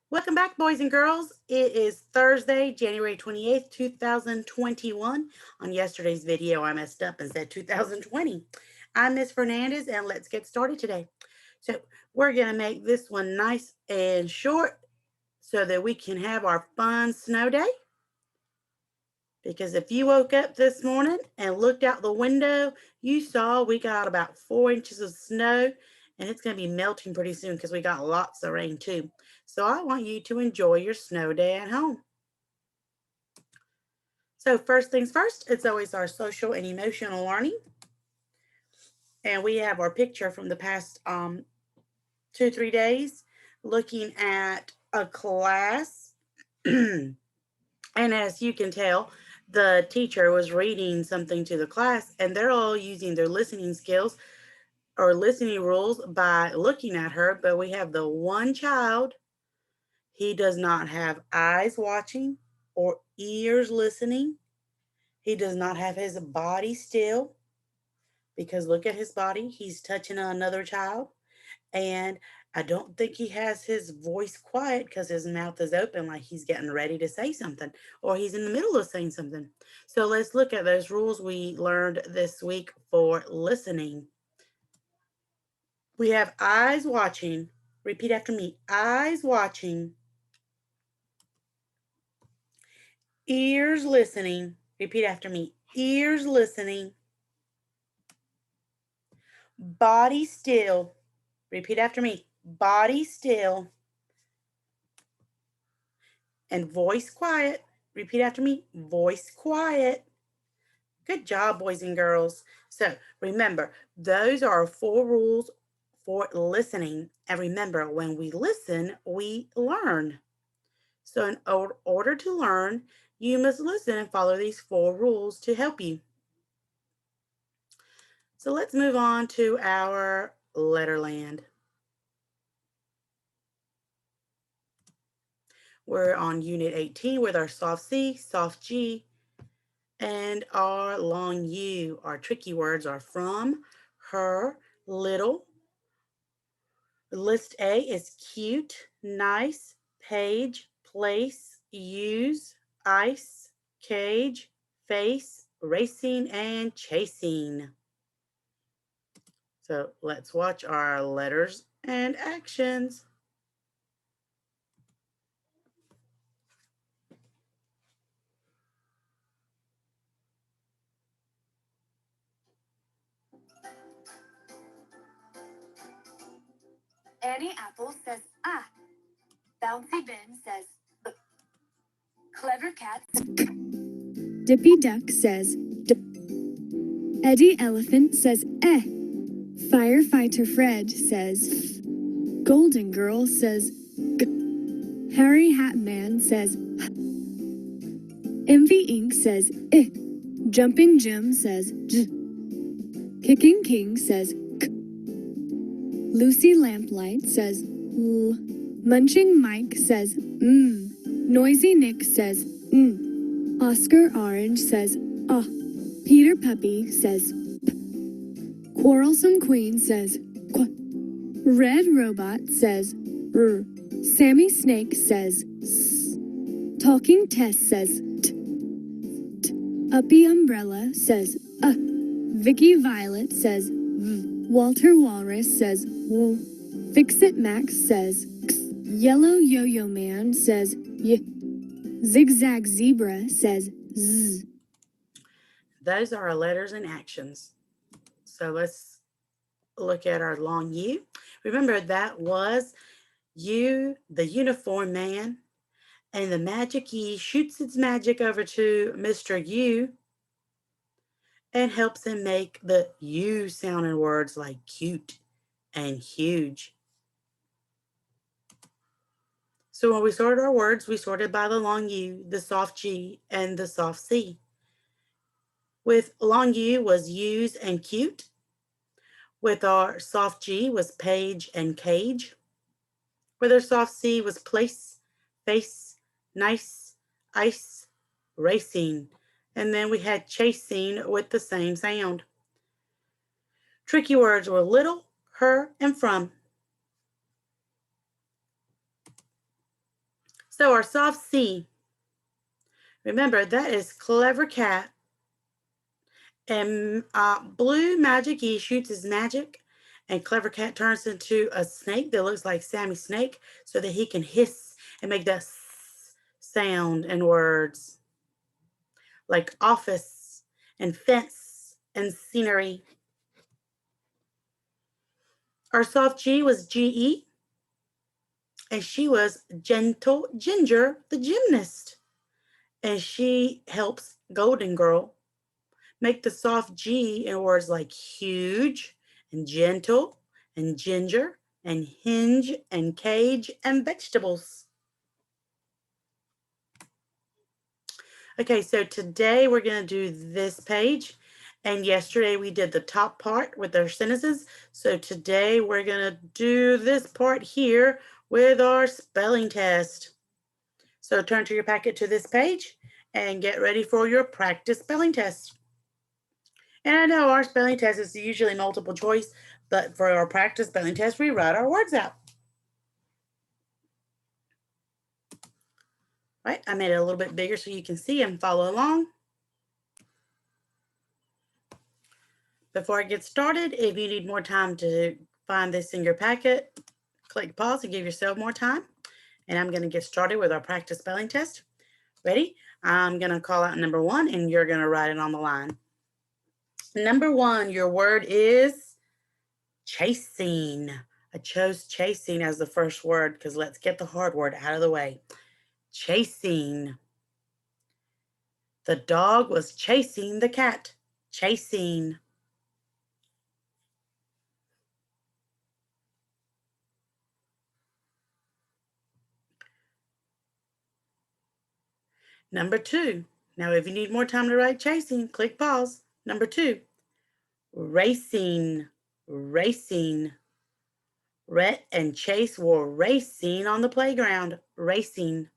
Welcome back, boys and girls. It is Thursday, January 28th, 2021. On yesterday's video, I messed up and said 2020. I'm Miss Fernandez, and let's get started today. So, we're going to make this one nice and short so that we can have our fun snow day. Because if you woke up this morning and looked out the window, you saw we got about 4 inches of snow, and it's going to be melting pretty soon because we got lots of rain too. So I want you to enjoy your snow day at home. So first things first, it's always our social and emotional learning. And we have our picture from the past 2-3 days looking at a class. And as you can tell, the teacher was reading something to the class, and they're all using their listening skills or listening rules by looking at her. But we have the one child, he does not have eyes watching or ears listening. He does not have his body still, because look at his body. He's touching another child. And I don't think he has his voice quiet because his mouth is open like he's getting ready to say something or he's in the middle of saying something. So let's look at those rules we learned this week for listening. We have eyes watching. Repeat after me. Eyes watching. Ears listening. Repeat after me. Ears listening. Body still. Repeat after me. Body still. And voice quiet. Repeat after me. Voice quiet. Good job, boys and girls. So remember, those are 4 rules for listening. And remember, when we listen, we learn. So in order to learn, you must listen and follow these 4 rules to help you. So let's move on to our Letterland. We're on Unit 18 with our soft C, soft G, and our long U. Our tricky words are from, her, little. List A is cute, nice, page, place, use, ice, cage, face, racing, and chasing. So let's watch our letters and actions. Annie Apple says ah. Bouncy Ben says B. Clever Cat. Dippy Duck says D. Eddie Elephant says eh. Firefighter Fred says F. Golden Girl says G. Harry Hatman says H. Envy Ink says I. Jumping Jim says J. Kicking King says K. Lucy Lamplight says L. Munching Mike says Noisy Nick says Oscar Orange says ah. Peter Puppy says p. Quarrelsome Queen says qu. Red Robot says r. Sammy Snake says s. Talking Tess says t. Uppy Umbrella says Vicky Violet says v. Walter Walrus says w. Fix-It Max says x. Yellow Yo-Yo Man says y. Zigzag Zebra says z. Those are our letters and actions. So let's look at our long U. Remember, that was U, the uniform man, and the magic E shoots its magic over to Mr. U and helps him make the U sounding words like cute and huge. So when we sorted our words, we sorted by the long U, the soft G, and the soft C. With long U was use and cute. With our soft G was page and cage. With our soft C was place, face, nice, ice, racing. And then we had chasing with the same sound. Tricky words were little, her, and from. So our soft C, remember that is clever cat. And blue magic E shoots his magic. And clever cat turns into a snake that looks like Sammy Snake so that he can hiss and make that sound in words like office and fence and scenery. Our soft G was GE, and she was gentle Ginger, the gymnast. And she helps Golden Girl make the soft G in words like huge and gentle and ginger and hinge and cage and vegetables. Okay, so today we're going to do this page. And yesterday we did the top part with our sentences. So today we're going to do this part here with our spelling test. So turn to your packet to this page and get ready for your practice spelling test. And I know our spelling test is usually multiple choice, but for our practice spelling test, we write our words out. Right, I made it a little bit bigger so you can see and follow along. Before I get started, if you need more time to find this in your packet, click pause and give yourself more time. And I'm going to get started with our practice spelling test. Ready? I'm going to call out number 1 and you're going to write it on the line. Number 1, your word is chasing. I chose chasing as the first word because let's get the hard word out of the way. Chasing. The dog was chasing the cat. Chasing. Number 2. Now, if you need more time to write chasing, click pause. Number 2. Racing. Racing. Rhett and Chase were racing on the playground. Racing.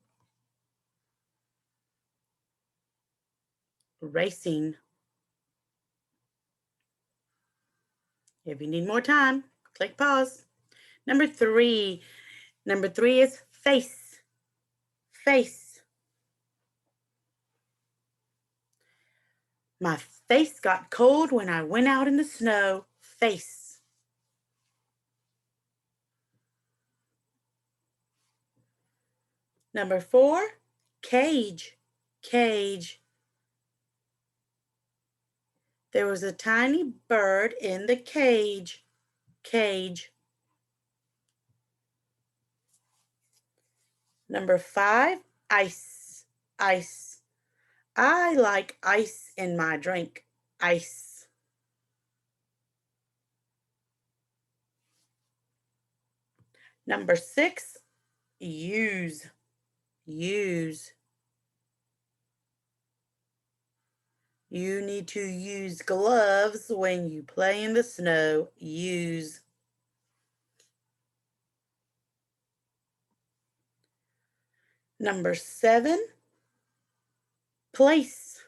Racing. If you need more time, click pause. Number 3. Number 3 is face. Face. My face got cold when I went out in the snow. Face. Number 4, cage. Cage. There was a tiny bird in the cage. Cage. Number 5, ice. Ice. I like ice in my drink. Ice. Number 6, use. Use. You need to use gloves when you play in the snow. Use. Number 7, place.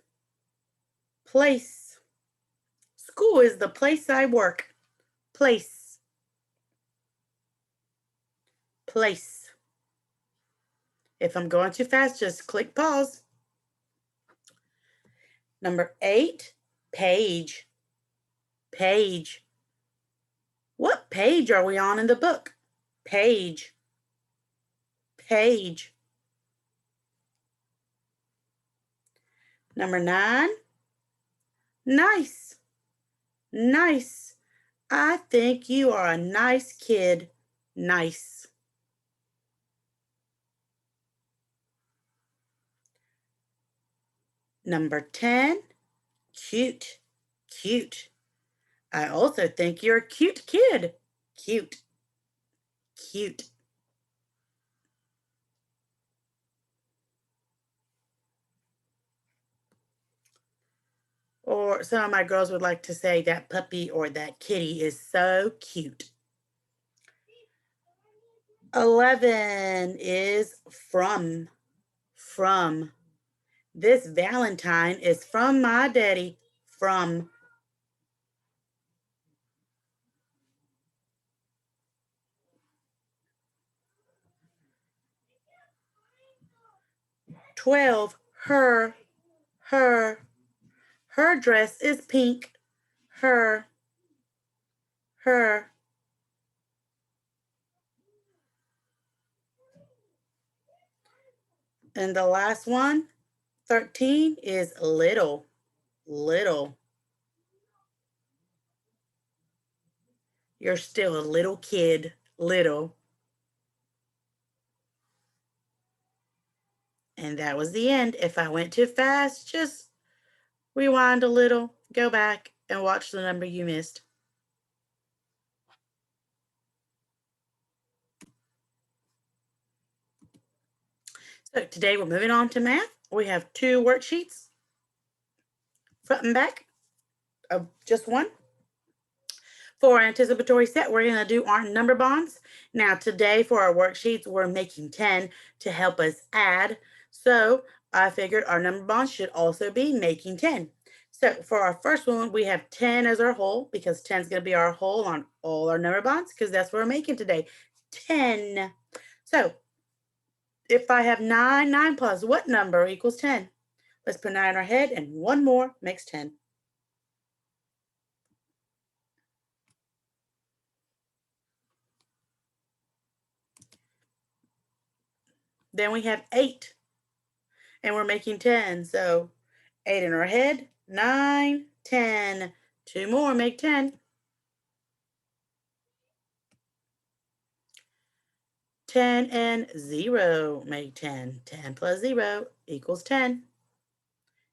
Place. School is the place I work. Place. Place. If I'm going too fast, just click pause. Number 8, page. Page. What page are we on in the book? Page. Page. Number 9, nice. Nice. I think you are a nice kid. Nice. Number 10, cute. Cute. I also think you're a cute kid. Cute. Cute. Or some of my girls would like to say that puppy or that kitty is so cute. 11 is from. From. This Valentine is from my daddy. From. 12, her dress is pink, her. And the last one, 13, is little. You're still a little kid, little. And that was the end. If I went too fast, just rewind a little, go back, and watch the number you missed. So today we're moving on to math. We have 2 worksheets, front and back, of just one. For our anticipatory set, we're going to do our number bonds. Now today for our worksheets, we're making 10 to help us add. So I figured our number bonds should also be making 10. So for our first one, we have 10 as our whole because 10 is going to be our whole on all our number bonds because that's what we're making today, 10. So if I have 9, 9 plus what number equals 10? Let's put 9 in our head and one more makes 10. Then we have 8 and we're making 10. So 8 in our head, 9, 10. 2 more make 10. 10 and 0 make 10. 10 plus 0 equals 10.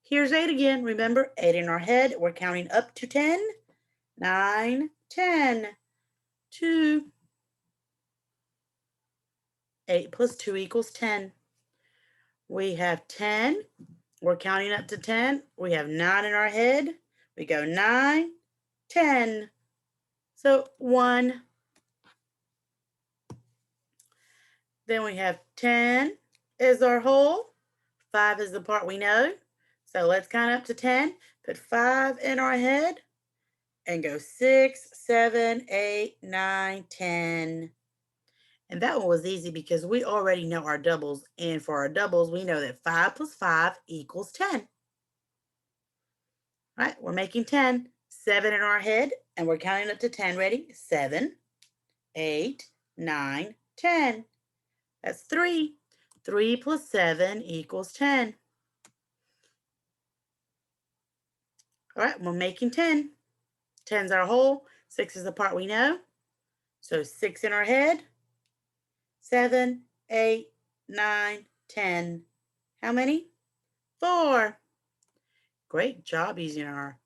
Here's 8 again. Remember, 8 in our head. We're counting up to 10. 9, 10. 2. 8 plus 2 equals 10. We have 10. We're counting up to 10. We have 9 in our head. We go 9, 10. So 1. Then we have 10 is our whole. 5 is the part we know. So let's count up to 10. Put 5 in our head and go 6, 7, 8, 9, 10. And that one was easy because we already know our doubles. And for our doubles, we know that 5 plus 5 equals 10. All right, we're making 10. 7 in our head, and we're counting up to 10. Ready? 7, 8, 9, 10. That's 3. 3 plus 7 equals 10. All right, we're making 10. 10's our whole. 6 is the part we know. So 6 in our head. 7, 8, 9, 10. How many? 4. Great job using our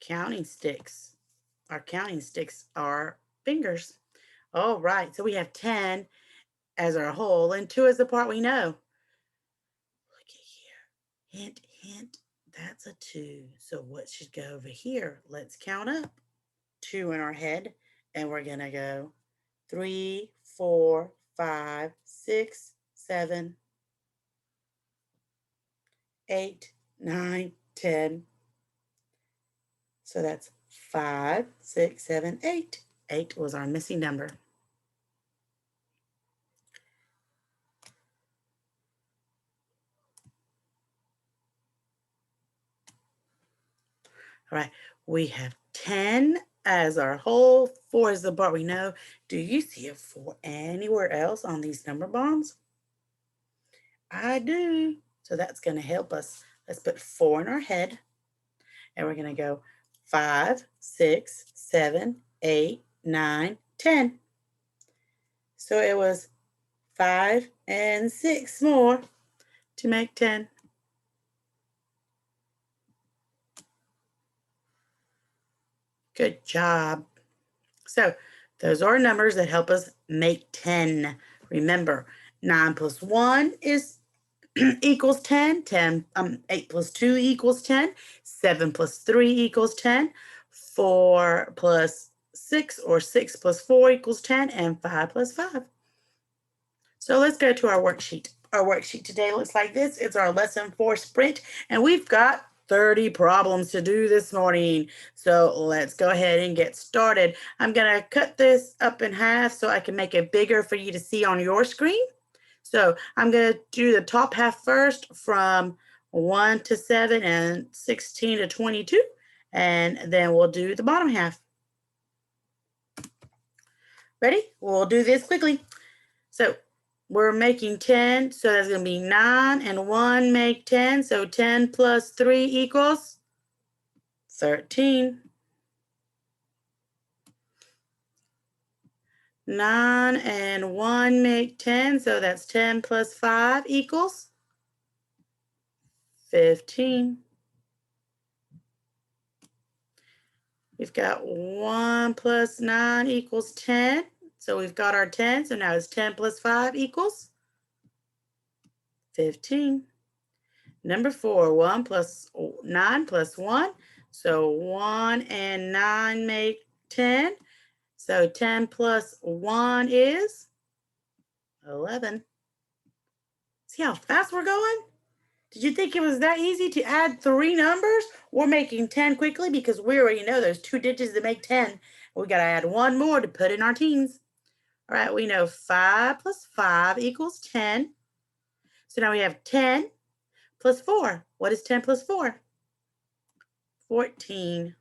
counting sticks. Our counting sticks are fingers. All right, so we have 10 as our whole, and 2 is the part we know. Look at here. Hint, hint. That's a 2. So what should go over here? Let's count up. 2 in our head, and we're going to go 3, 4, 5, 6, 7, 8, 9, 10. So that's 5, 6, 7, 8. 8 was our missing number. All right, we have 10 as our whole. 4 is the part we know. Do you see a 4 anywhere else on these number bonds? I do. So that's going to help us. Let's put 4 in our head. And we're going to go 5, 6, 7, 8, 9, 10. So it was 5 and 6 more to make 10. Good job. So those are numbers that help us make 10. Remember, 9 plus 1 is equals 10. 8 plus 2 equals 10. 7 plus 3 equals 10. 4 plus 6 or 6 plus 4 equals 10. And 5 plus 5. So let's go to our worksheet. Our worksheet today looks like this. It's our lesson 4 sprint, and we've got 30 problems to do this morning. So let's go ahead and get started. I'm going to cut this up in half so I can make it bigger for you to see on your screen. So I'm going to do the top half first from 1 to 7 and 16 to 22, and then we'll do the bottom half. Ready? We'll do this quickly. So we're making 10, so that's going to be 9 and 1 make 10. So 10 plus 3 equals 13. 9 and 1 make 10, so that's 10 plus 5 equals 15. We've got 1 plus 9 equals 10. So we've got our 10. So now it's 10 plus 5 equals 15. Number 4, 1 plus 9 plus 1. So 1 and 9 make 10. So 10 plus 1 is 11. See how fast we're going? Did you think it was that easy to add 3 numbers? We're making 10 quickly because we already know there's 2 digits that make 10. We got to add 1 more to put in our teens. All right, we know 5 plus 5 equals 10. So now we have 10 plus 4. What is 10 plus 4? 14.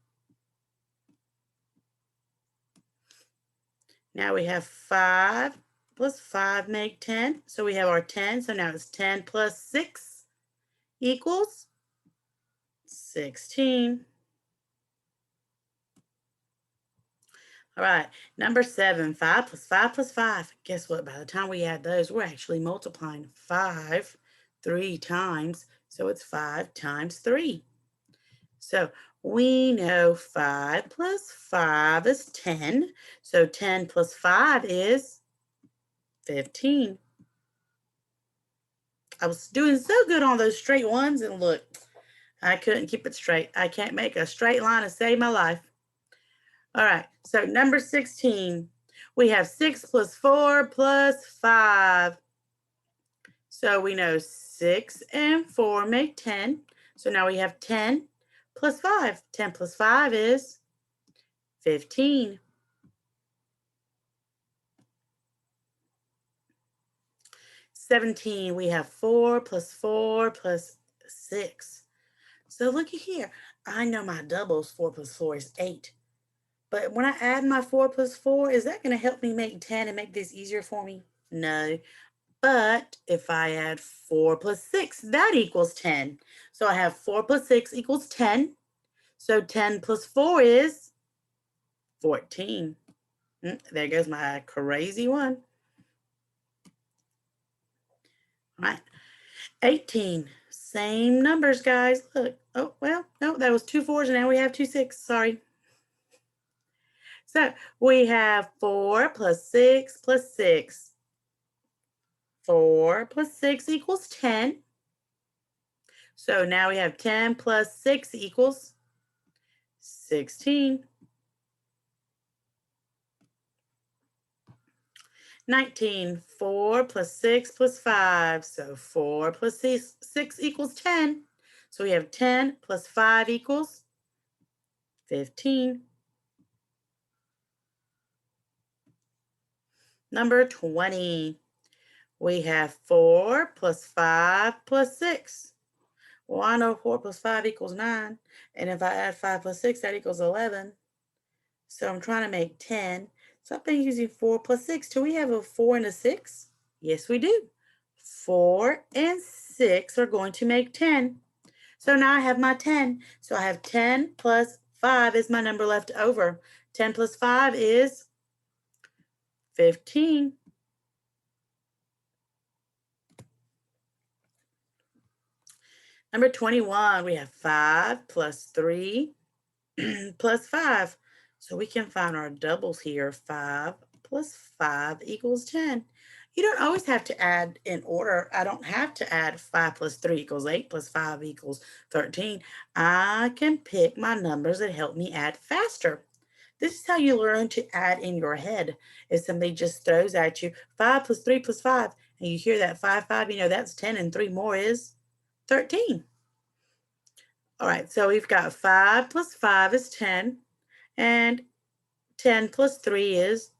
Now we have 5 plus 5 make 10. So we have our 10. So now it's 10 plus 6 equals 16. All right, number 7, 5 plus 5 plus 5. Guess what? By the time we add those, we're actually multiplying 5 3 times. So it's 5 times 3. So we know 5 plus 5 is 10. So 10 plus 5 is 15. I was doing so good on those straight ones, and look, I couldn't keep it straight. I can't make a straight line to save my life. All right, so number 16, we have 6 plus 4 plus 5. So we know 6 and 4 make 10. So now we have 10 plus 5. 10 plus 5 is 15. '17, we have 4 plus 4 plus 6. So looky here. I know my doubles, 4 plus 4 is 8. But when I add my 4 plus 4, is that going to help me make 10 and make this easier for me? No. But if I add 4 plus 6, that equals 10. So I have 4 plus 6 equals 10. So 10 plus 4 is 14. There goes my crazy one. All right. 18. Same numbers, guys. Look. Oh, well, no, that was 2 4s, and now we have 2 6. Sorry. So we have 4 plus 6 plus 6. 4 plus 6 equals 10. So now we have 10 plus 6 equals 16. 19, 4 plus 6 plus 5. So 4 plus 6 equals 10. So we have 10 plus 5 equals 15. Number 20, we have 4 plus 5 plus 6. Well, I know 4 plus 5 equals 9. And if I add 5 plus 6, that equals 11. So I'm trying to make 10. So I've been using 4 plus 6. Do we have a 4 and a 6? Yes, we do. 4 and 6 are going to make 10. So now I have my 10. So I have 10 plus 5 is my number left over. 10 plus 5 is 15. Number 21, we have 5 plus 3 plus 5. So we can find our doubles here. 5 plus 5 equals 10. You don't always have to add in order. I don't have to add 5 plus 3 equals 8 plus 5 equals 13. I can pick my numbers that help me add faster. This is how you learn to add in your head. If somebody just throws at you 5 plus 3 plus 5, and you hear that 5, 5, you know that's 10, and 3 more is 13. All right, so we've got 5 plus 5 is 10, and 10 plus 3 is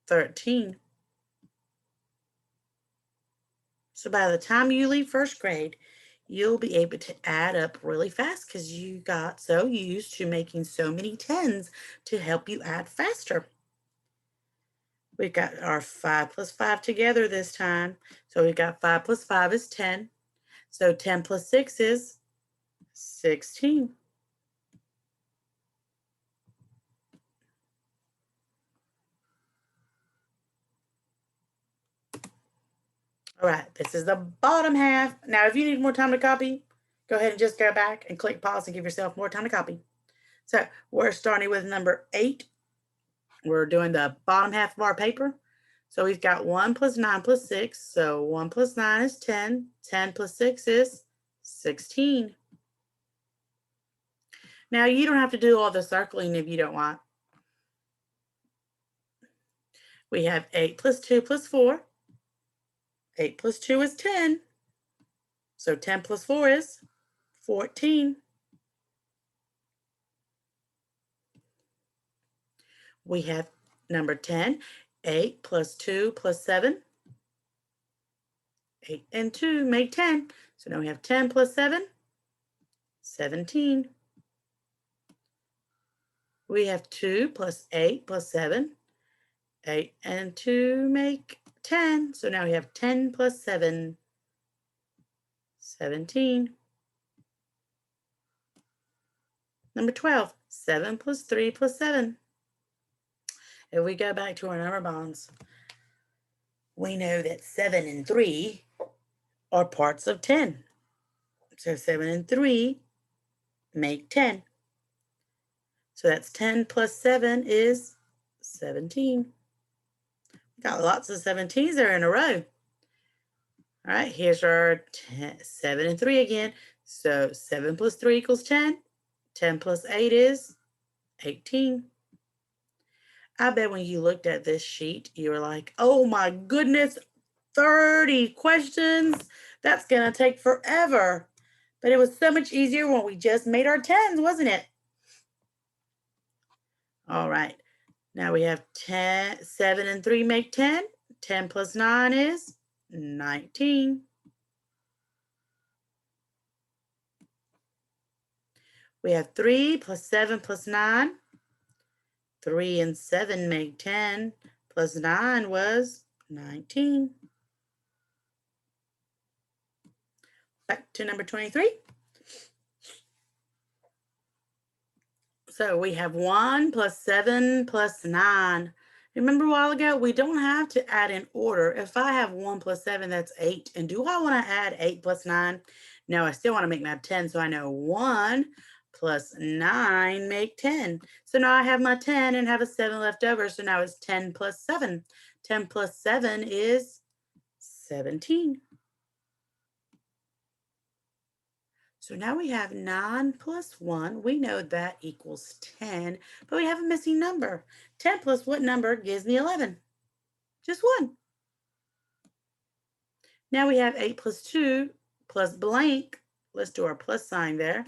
13. So by the time you leave first grade, you'll be able to add up really fast because you got so used to making so many tens to help you add faster. We've got our 5 plus 5 together this time. So we've got 5 plus 5 is 10. So 10 plus 6 is 16. All right, this is the bottom half. Now, if you need more time to copy, go ahead and just go back and click pause and give yourself more time to copy. So we're starting with number 8. We're doing the bottom half of our paper. So we've got 1 plus 9 plus 6. So 1 plus 9 is 10. 10 plus 6 is 16. Now, you don't have to do all the circling if you don't want. We have 8 plus 2 plus 4. 8 plus 2 is 10. So 10 plus 4 is 14. We have number 10. 8 plus 2 plus 7. 8 and 2 make 10. So now we have 10 plus 7, 17. We have 2 plus 8 plus 7. 8 and 2 make 10. So now we have 10 plus 7, 17. Number 12, 7 plus 3 plus 7. If we go back to our number bonds, we know that 7 and 3 are parts of 10. So 7 and 3 make 10. So that's 10 plus 7 is 17. Got lots of 17s there in a row. All right, here's our 7 and 3 again. So 7 plus 3 equals 10. 10 plus 8 is 18. I bet when you looked at this sheet, you were like, oh my goodness, 30 questions. That's going to take forever. But it was so much easier when we just made our 10s, wasn't it? All right. Now we have 10, 7 and 3 make 10. 10 plus 9 is 19. We have 3 plus 7 plus 9. 3 and 7 make 10. Plus 9 was 19. Back to number 23. So we have 1 plus 7 plus 9. Remember a while ago, we don't have to add in order. If I have 1 plus 7, that's 8. And do I want to add 8 plus 9? No, I still want to make my 10. So I know 1 plus 9 make 10. So now I have my 10 and have a 7 left over. So now it's 10 plus 7. 10 plus 7 is 17. So now we have 9 plus 1. We know that equals 10, but we have a missing number. 10 plus what number gives me 11? Just 1. Now we have 8 plus 2 plus blank. Let's do our plus sign there.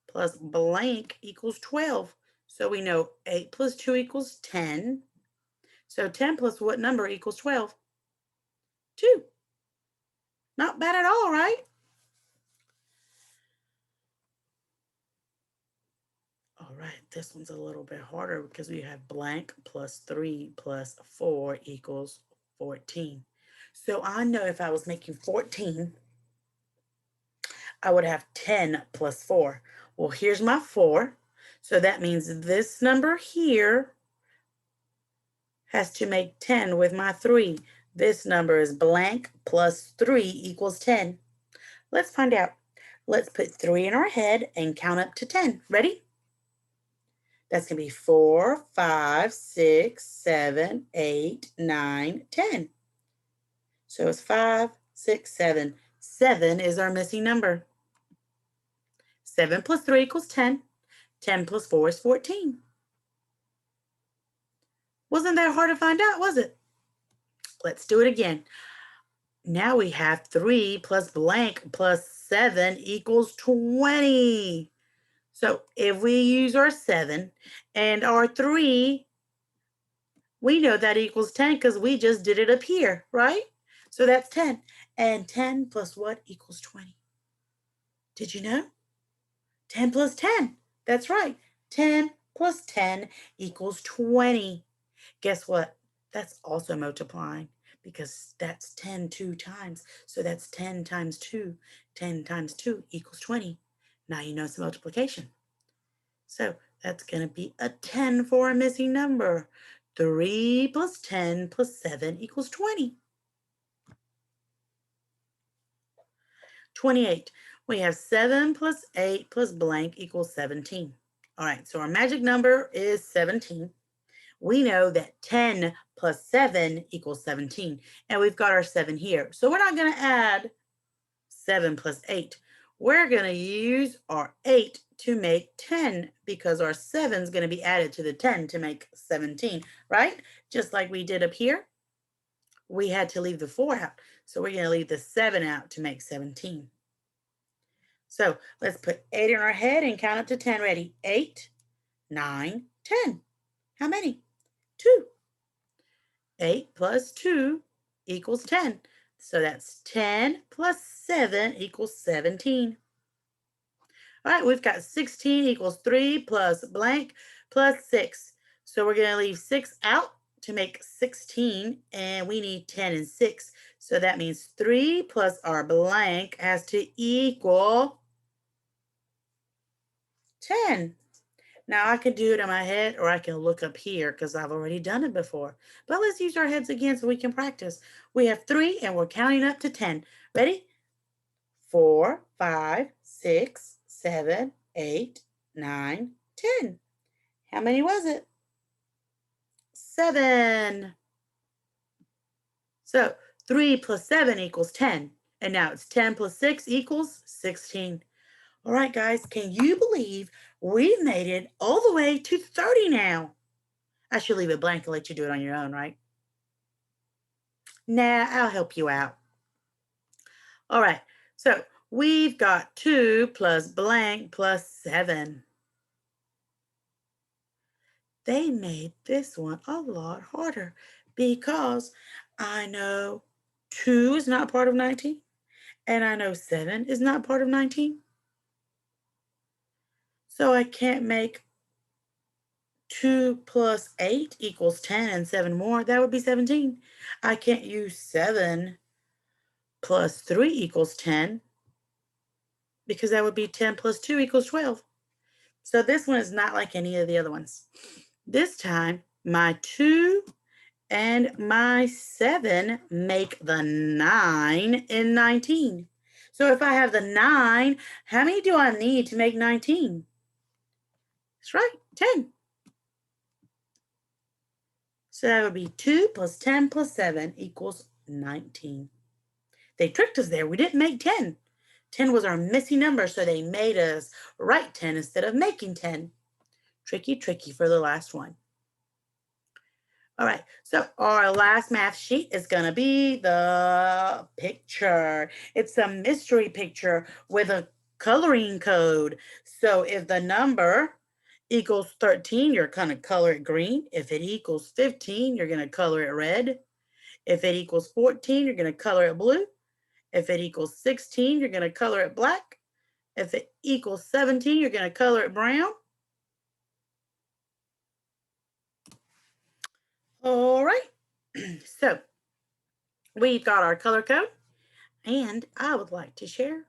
Plus blank equals 12. So we know 8 plus 2 equals 10. So 10 plus what number equals 12? 2. Not bad at all, right? All right, this one's a little bit harder because we have blank plus 3 plus 4 equals 14. So I know if I was making 14, I would have 10 plus 4. Well, here's my 4. So that means this number here has to make 10 with my 3. This number is blank plus 3 equals 10. Let's find out. Let's put 3 in our head and count up to 10. Ready? That's going to be 4, 5, 6, 7, 8, 9, 10. So it's 5, 6, 7. 7 is our missing number. 7 plus 3 equals 10. 10 plus 4 is 14. Wasn't that hard to find out, was it? Let's do it again. Now we have 3 plus blank plus 7 equals 20. So if we use our 7 and our 3, we know that equals 10 because we just did it up here, right? So that's 10. And 10 plus what equals 20? Did you know? 10 plus 10. That's right. 10 plus 10 equals 20. Guess what? That's also multiplying because that's 10 two times. So that's 10 times 2. 10 times 2 equals 20. Now you know it's multiplication. So that's going to be a 10 for a missing number. 3 plus 10 plus 7 equals 20. 28. We have 7 plus 8 plus blank equals 17. All right, so our magic number is 17. We know that 10 plus 7 equals 17, and we've got our 7 here. So we're not going to add 7 plus 8. We're going to use our 8 to make 10 because our 7 is going to be added to the 10 to make 17, right? Just like we did up here, we had to leave the 4 out. So we're going to leave the 7 out to make 17. So let's put 8 in our head and count up to 10. Ready? 8, 9, 10. How many? 2. 8 plus 2 equals 10. So that's 10 plus 7 equals 17. All right, we've got 16 equals 3 plus blank plus 6. So we're going to leave 6 out to make 16, and we need 10 and 6. So that means 3 plus our blank has to equal 10. Now I can do it in my head or I can look up here because I've already done it before. But let's use our heads again so we can practice. We have 3 and we're counting up to 10. Ready? 4, 5, 6, 7, 8, 9, 10. How many was it? 7. So 3 plus 7 equals 10. And now it's 10 plus 6 equals 16. All right, guys, can you believe we've made it all the way to 30 now? I should leave it blank and let you do it on your own, right? Nah, I'll help you out. All right, so we've got 2 plus blank plus 7. They made this one a lot harder because I know 2 is not part of 19 and I know 7 is not part of 19. So I can't make 2 plus 8 equals 10 and 7 more. That would be 17. I can't use 7 plus 3 equals 10 because that would be 10 plus 2 equals 12. So this one is not like any of the other ones. This time, my 2 and my 7 make the 9 in 19. So if I have the 9, how many do I need to make 19? That's right, 10. So that would be 2 plus 10 plus 7 equals 19. They tricked us there. We didn't make 10. 10 was our missing number, so they made us write 10 instead of making 10. Tricky, tricky for the last one. All right, so our last math sheet is going to be the picture. It's a mystery picture with a coloring code. So if the number equals 13, you're going to color it green. If it equals 15, you're going to color it red. If it equals 14, you're going to color it blue. If it equals 16, you're going to color it black. If it equals 17, you're going to color it brown. All right, so we've got our color code, and I would like to share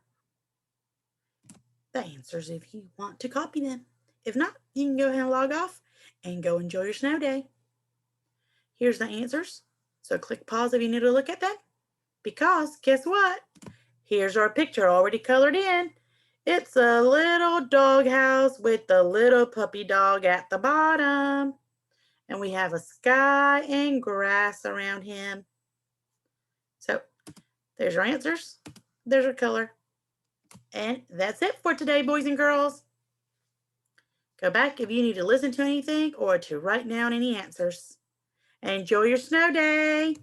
the answers if you want to copy them. If not, you can go ahead and log off and go enjoy your snow day. Here's the answers. So click pause if you need to look at that. Because guess what? Here's our picture already colored in. It's a little doghouse with the little puppy dog at the bottom. And we have a sky and grass around him. So there's your answers. There's your color. And that's it for today, boys and girls. Go back if you need to listen to anything or to write down any answers. Enjoy your snow day.